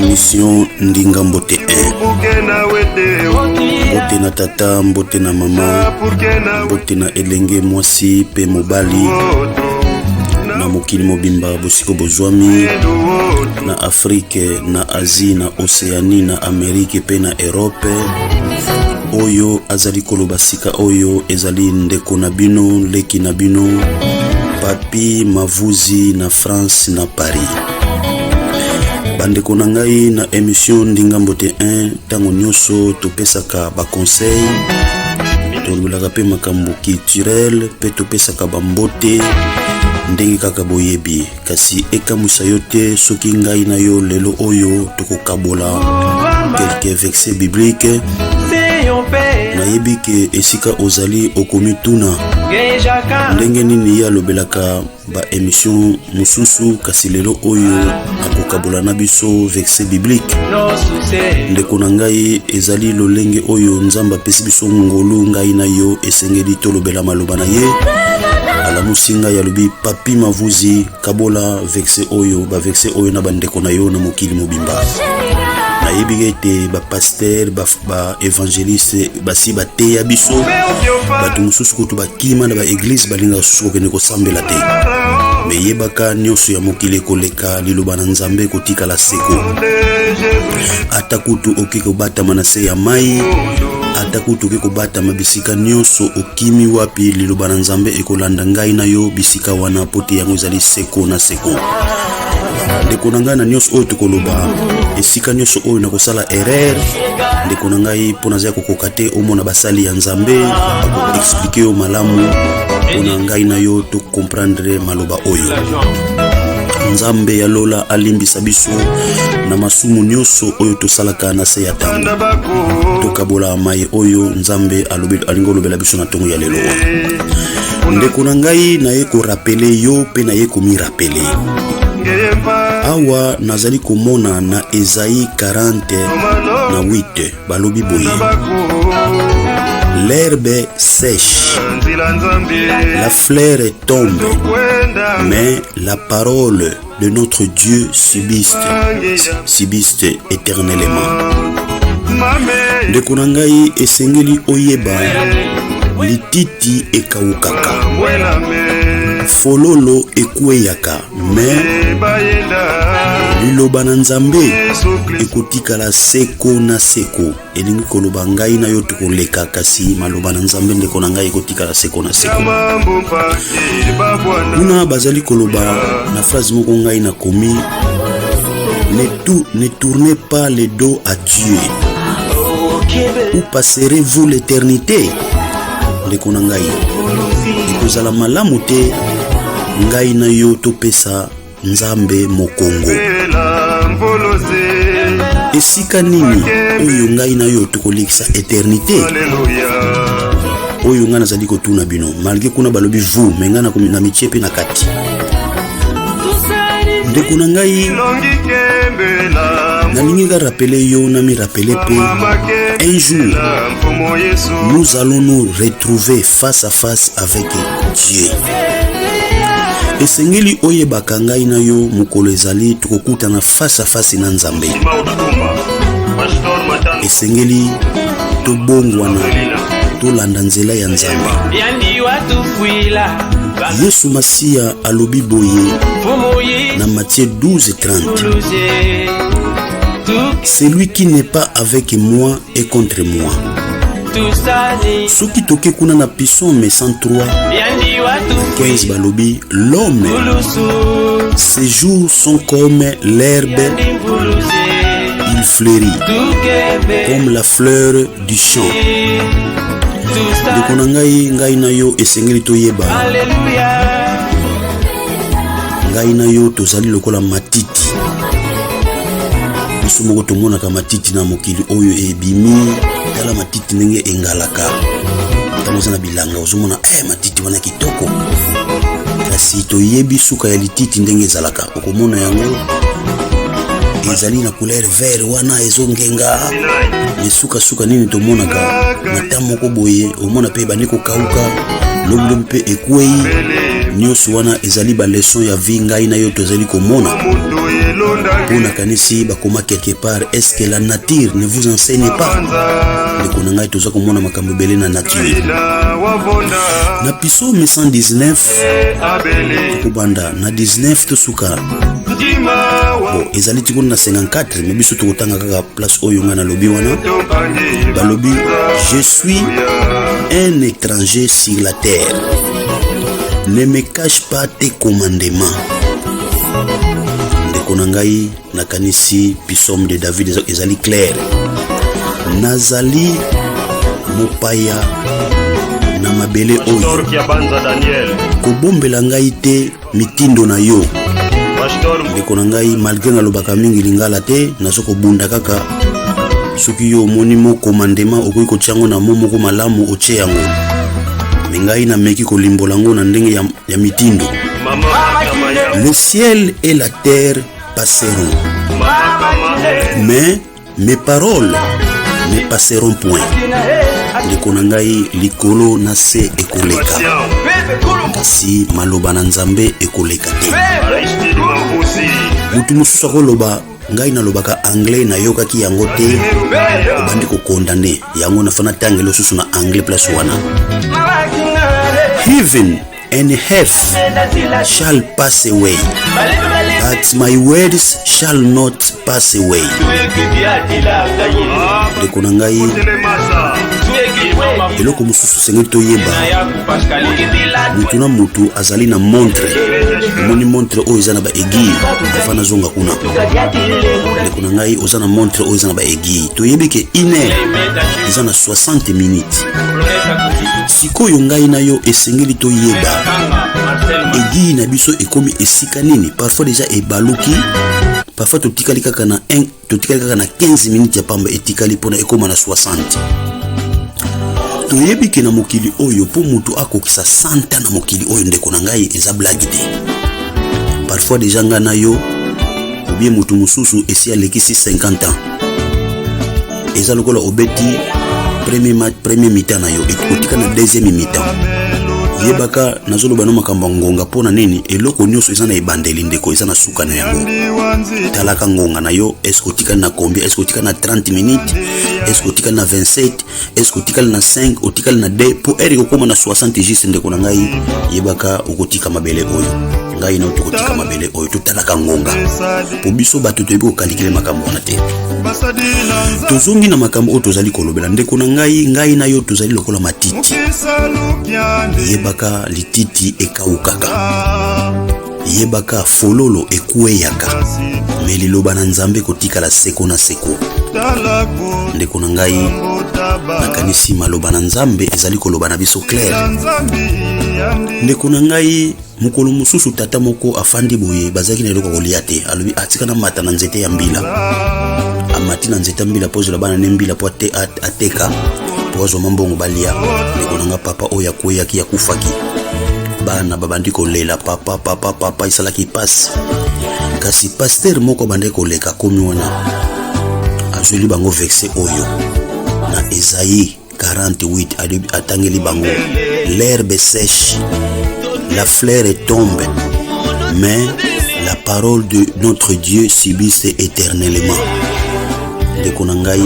Émission Ndinga Mbote 1. Mbote na tata, mbote na mama, mbote na elenge mwasi pe mobali, na mokili mobimba bosiko bozwami, na Afrique, na Asie, na Océanie, na Amérique pe na Europe. Oyo azali koloba sika oyo ezali ndeko na bino, leki na bino, papi mavuzi na France na Paris. Bandeko na ngai na émission Ndinga Mbote 1, tango nyonso topesaka ba conseil, tolulaka pe makambo culturel, pe topesaka ba mbote ndenge kaka boyebi. Kasi ekamusa yote soki ngai na yo lelo oyo tokokabola quelques versets bibliques. Nayebi ke esika ozali okomituna ndenge nini ya lobelaka ba émission mususu, kasi lelo oyo akokabola na biso verset biblique. Ndeko na ngai ezali lolenge oyo nzamba pesi biso ngolu ngai na yo esengeli tolobela maloba na ye. Ala musinga ya lobi papi mavuzi kabola verset oyo, ba verset oyo na bandeko na yo na mokili mobimba. Nayebi ba pasteur, ba évangéliste, basi ba teya biso, batu mususu kutu bakima na ba église balinga susu kende kosambela te. Me yebaka nyonso ya mokili koleka liloba na Nzambe kotika la seko. Atakutu okiko bata manase ya mai, atakutu okiko bata mabisika nyonso okimi wapi liloba na Nzambe ekolanda ngai na yo bisika wana pote yango ezali seko na seko. Ndeko na ngai na nyonso oyo tokoloba esika nyonso oyo nakosala erreur, ndeko na ngai pona za kokoka te omona basali ya Nzambe ako expliquer yo malamu pona ngai na yo to comprendre maloba oyo. Nzambe ya lola alimbisa biso na masumu nyonso oyo tosalaka na se ya tango. Tokabola mai oyo Nzambe alingo lobela biso na tongo ya lelo. Ndeko na ngai na ye ko rappeler yo pe na ye ko mi rappeler. Awa nazali komona na Esaïe 40:8 balobi boye. L'herbe sèche, la fleur tombe, mais la parole de notre Dieu subsiste éternellement. Ndeko na ngai esengeli oyeba lititi ekawukaka, fololo ekweyaka, mais liloba na Nzambe ekotikala seko na seko. Elingi koloba ngai na yo tokoleka, kasi maloba na Nzambe ndeko na ngai ekotikala seko na seko. Kuna bazali koloba na phrase moko ngai na komi, ne tournez pas le dos à Dieu, où passerez-vous l'éternité? Ndeko na ngai ekozala malamu te ngai na yo topesa Nzambe mokongo. Esika nini oyo ngai na yo tokolekisa eternité? Oyo nga nazali kotuna bino, malgré kuna balobi vous, menga na mitie pe na kati. Ndeko na ngai nalingi ga rappeler yo na mi rappeler pe un jour nous allons nous retrouver face à face avec Dieu. Esengeli oyebaka ngai na yo mukolo ezali tukokutana face à face na Nzambe. Esengeli tobongwana tolanda nzela ya Nzambe. Yesu Masia alobi boye na Matthieu 12:30. Celui qui n'est pas avec moi est contre moi. Soki toke kuna na Psaume 103:15 balobi, l'homme, ses jours sont comme l'herbe, il fleurit comme la fleur du champ. Ndeko na ngai na yo esengeli toyeba ngai na yo tozali lokola matiti. Biso moko tomonaka matiti na mokili oyo ebimi, tala matiti ndenge engalaka. Tamoza na bilanga ozomona matiti wana kitoko. Kasi toyebi suka ya lititi ndenge ezalaka. Okomona yango ezali na couleur vert wana ezongenga. Suka nini tomonaka mata moko boye omona pe bani ko kauka, lombe pe ekwei. nyonso wana ezali ba leçon ya vie ngai na yo tozali komona pona kanisi bakoma quelque part. Est-ce que la nature ne vous enseigne pas? ndeko na ngai toza komona makambo ebele na nature. Na Psaume 119 tokobanda na 19 tosuka bon ezali tikuna na 54 mais biso tokotanga kaka place oyo nga na lobi wana balobi je suis un étranger sur la terre, ne me cache pas tes commandements. ndeko na ngai nakanisi Psaume de David ezali clair. Nazali mopaya na mabele oyo kobombela ngai te mitindo na yo. ndeko na ngai malgré nalobaka mingi lingala te nazo kobunda kaka soki yo omoni mo commandement okoki kotia yango na mo moko malamu otie yango me ngai nameki kolimbola yango na ndenge ya mitindo. Le ciel et la terre passeront mais mes paroles ne passeront point. ndeko na ngai likolo na se ekoleka kasi maloba na nzambe ekoleka te. mutu mosusu akoloba ngai nalobaka anglais nayokaki yango te obandi kokondane yango nafana tangelo susu na anglais place wana. Heaven and earth shall pass away, but my words shall not pass away. ndeko na ngai eloko mosusu sengeli toyeba mutu na mutu azali na montre. omoni montre oyo eza na baegile afana zonga kuna. ndeko na ngai oza na montre oyo eza na baegile toyebi ke 1 heure eza na 60 minutes. sikoyo ngai na yo esengeli toyeba egile na biso ekomi esika nini. Parfois deja ebaluki, parfois totikali kaka na 15 minutes ya pamba etikali pona ekoma na 60. toyebi ke na mokili oyo po mutu akokisa 100 na mokili oyo ndeko na ngai eza blagi te. Parfois deja nga na yo obie mutu mususu esi alekisi 50 ans eza lokola obeti premier mi-temps na yo otika na deuxième mi-temps. yebaka nazoloba no makambo ngonga pona nini eloko nyonso eza na ebandeli ndeko eza na suka na yango. talaka ngonga na yo est-ce otika na combien, est-ce otika na 30 minutes, est-ce otika na 27, est-ce otika na 5, otika na 2 po eri kokoma na 60 juste ndeko na ngai yebaka okotika mabele oyo ngai na otokotika mabele oyo totalaka ngonga po biso bato toyebi kokalikile makambo na te. tozongi na makambo oyo tozali kolobela ndeko na ngai na yo tozali lokola matiti. yebaka lititi ekaukaka, yebaka fololo ekueyaka me liloba na nzambe kotikala seko na seko. ndeko na ngai nakanisi maloba na nzambe ezali koloba na biso clair. ndeko na ngai mokolo mosusu tata moko afandi boye bazaki na eloko kolia te alobi atika na mata na nzete ya mbila. amati na nzete ya mbila pozela bana ne mbila po ateka po azoma mbongo balia. ndeko na nga papa oyo akweyaki ya kufaki bana babandi kolela papa isalaki pasi kasi pasteur moko bande koleka komi wana azweli bango verset oyo na Esaïe 48 atangeli bango l'herbe sèche, la fleur tombe, mais la parole de notre Dieu subsiste éternellement. ndeko na ngai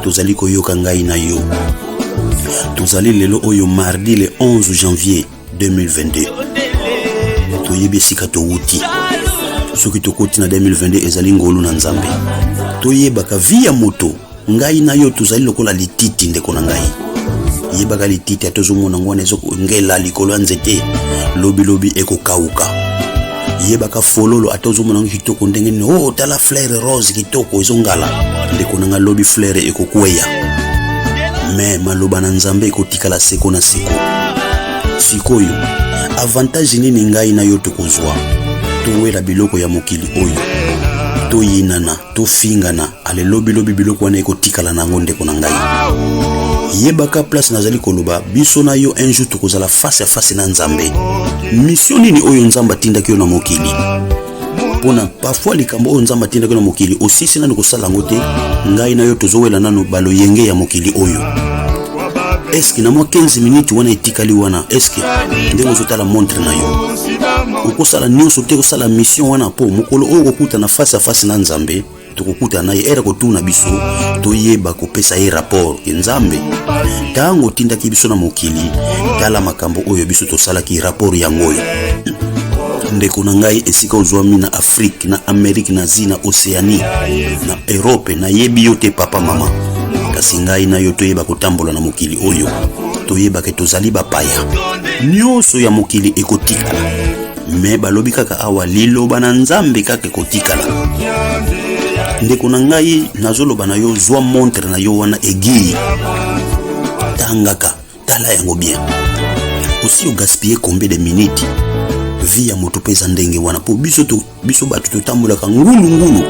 tozali koyoka ngai na yo tozali lelo oyo mardi le 11 janvier 2022 toyebi esika towuti soki tokoti na 2022 ezali ngolu na nzambe toyebaka vi ya moto ngai na yo tozali lokola lititi ndeko na ngai yebaka lititi atozomona ngwana ezokongela likolo ya nzete lobi ekokauka yebaka fololo atozomona ngo kitoko ndenge ni oh tala fleur rose kitoko ezongala ndeko na nga lobi fleur ekokweya me maloba na nzambe ekotikala seko na seko. sikoyo avantage nini ngai na yo tokozwa towela biloko ya mokili oyo toyinana tofingana ale lobi biloko wana ekotikala nango ndeko na ngai yebaka place nazali koloba biso na yo un jour tokozala face à face na nzambe. mission nini oyo nzamba tindaki yo na mokili pona parfois likambo oyo nzamba tindaki yo na mokili osisi nanu kosala ngo te ngai na yo tozowela nanu baloyenge ya mokili oyo eske na mwa 15 minutes wana etikali wana eske ndenge ozotala montre na yo okosala nyonso te kosala mission wana po mokolo oyo kokuta na face à face na Nzambe tokokuta na ye era kotuna biso toyeba kopesa ye rapport ke Nzambe tango tindaki biso na mokili tala makambo oyo biso tosalaki rapport yango ndeko na ngai esika ozwami na Afrique na Amerique na Asie na Océanie na Europe na yebi yo te papa mama kasi ngai na yo toyeba kotambola na mokili oyo toyeba ke tozali bapaya nyonso ya mokili ekotikala me balobi kaka awa liloba na Nzambe kaka ekotikala ndeko na ngai nazoloba na yo zwa montre na yo wana egi tangaka tala yango bien aussi o gaspiller combien de minutes via moto pesa ndenge wana po biso batu totambola ka ngulu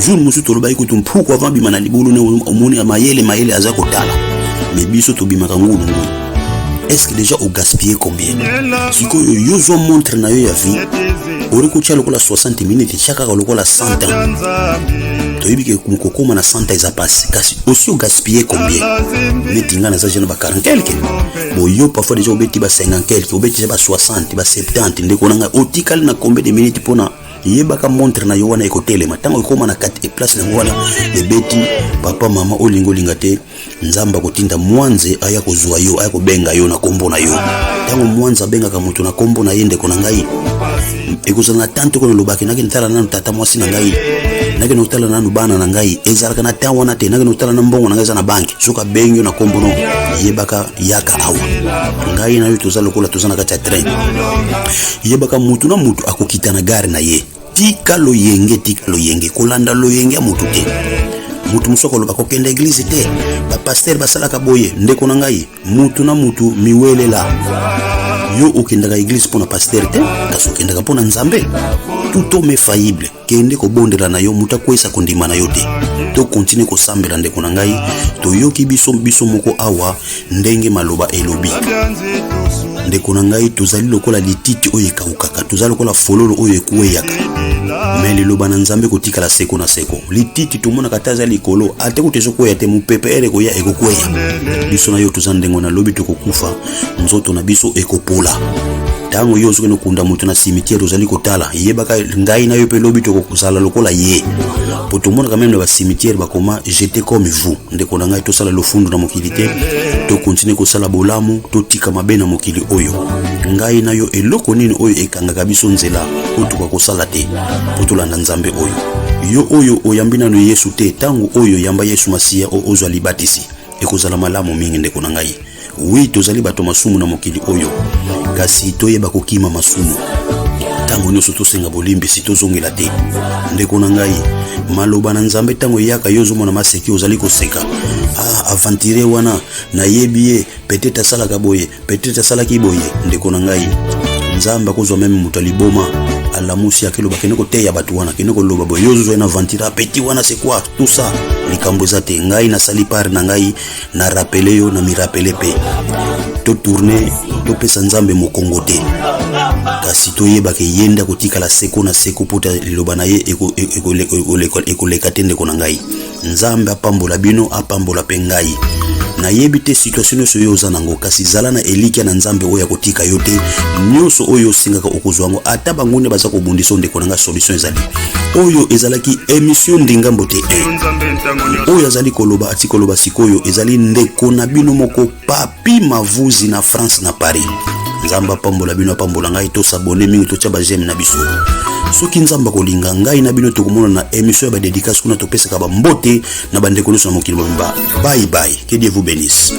jour musu toloba iko tumpuko avant bima na libulu ne omoni mayele aza kotala mais biso to bima ka ngulu est-ce que déjà au gaspiller combien siko yo zo montre na yo ya vie ori ko tshalo ko la 60 minutes chaka ko la 100 ans toyebi ke kumukokoma na 100 ans passe kasi aussi au gaspiller combien metinga na za jeune ba 40 quelque bo yo parfois déjà obeti ba 50 quelque obeti ba 60 ba 70 ndeko nanga otikali na combien de minutes pona yebaka montre na yo wana ekotelema tango ikoma na 4 place na wana ebeti papa mama olingo lingate Nzamba kotinda mwanze aya kozwa yo aya kobenga yo na kombo na yo tango mwanza benga ka mutu na kombo na yende kona ngai ekozala na tante kono lobaki nake ntala nanu tata mwasi na ngai nake notala nanu bana na ngai ezalaka na tawa na te nake notala na mbongo na ngai za na banki soka bengo na kombo no yebaka yaka awa ngai na yo tozala lokola tozana kati ya train yebaka mutu na mutu akokita na gare na ye tika lo yenge kolanda lo yenge ya mutu te mutu musoko loba kokenda église te ba pasteur basalaka boye ndeko na ngai mutu na mutu miwelela yo okendaka église pona pasteur te kasi okendaka pona Nzambe tout homme est faillible kende kobondela na yo muta kwesa kondima na yo te to continue kosambela ndeko na ngai to yoki biso moko awa ndenge maloba elobi ndeko na ngai tozali lokola lititi oyo ekawukaka tozali lokola fololo oyo ekuweyaka mais liloba na Nzambe kotikala seko na seko lititi tomonaka taza likolo ate kutezo koya te mupepe ere koya ekokweya biso na yo toza ndengo na lobi tokokufa nzoto na biso ekopola tango yo zokeno kunda mutu na cimetière ozali kotala yebaka ngai na yo pe lobi tokozala lokola ye po tomona quand même na ba cimetière bakoma j'étais comme vous ndeko na ngai tosala lofundu na mokili te to continue kosala bolamu totika mabe na mokili oyo ngai na yo eloko nini oyo ekangaka biso nzela otuka kosala te po tolanda Nzambe oyo yo oyo oyambina no Yesu te tango oyo yamba Yesu Masia ozwa libatisi ekozala malamu mingi ndeko na ngai oui tozali bato masumu na mokili oyo kasi toyeba kokima masumu tango nyonso tosenga bolimbi si tozongela te ndeko na ngai maloba na Nzambe tango yaka yo zomona maseki ozali koseka aventure wana na yebi peut-être asalaka boye peut-être asalaki boye ndeko na ngai Nzamba kozwa meme mutaliboma alamusi akelo bakene ko teya batu wana kene ko loba boye yozo na aventure petit wana c'est quoi tout ça likambo za te ngai na sali par na ngai na rappeler yo na mi rappeler pe to tourner to pesa Nzambe mokongo te kasi to yeba ke yenda kotika la seko na seko pota liloba na ye ekoleka te ndeko na ngai Nzambe apambola bino apambola pe ngai na yebite situation so yo zanango kasi zala na elikia na Nzambe oya kotika yote nyonso oyo singaka okozwango ata bangunde baza ko bundiso ndeko nanga solution ezali oyo ezalaki émission ndingambo te oyo azali koloba atikoloba sikoyo ezali ndeko na bino moko papi mavuzi na France na Paris Nzamba pambola bino pambola ngai to s'abonner mingi to tshaba j'aime na biso soki Nzamba kolinga ngai na bino tokomona na émission ya ba dédicace kuna to pesa ka ba mbote na bande kono na mokili mbamba bye bye que Dieu vous bénisse.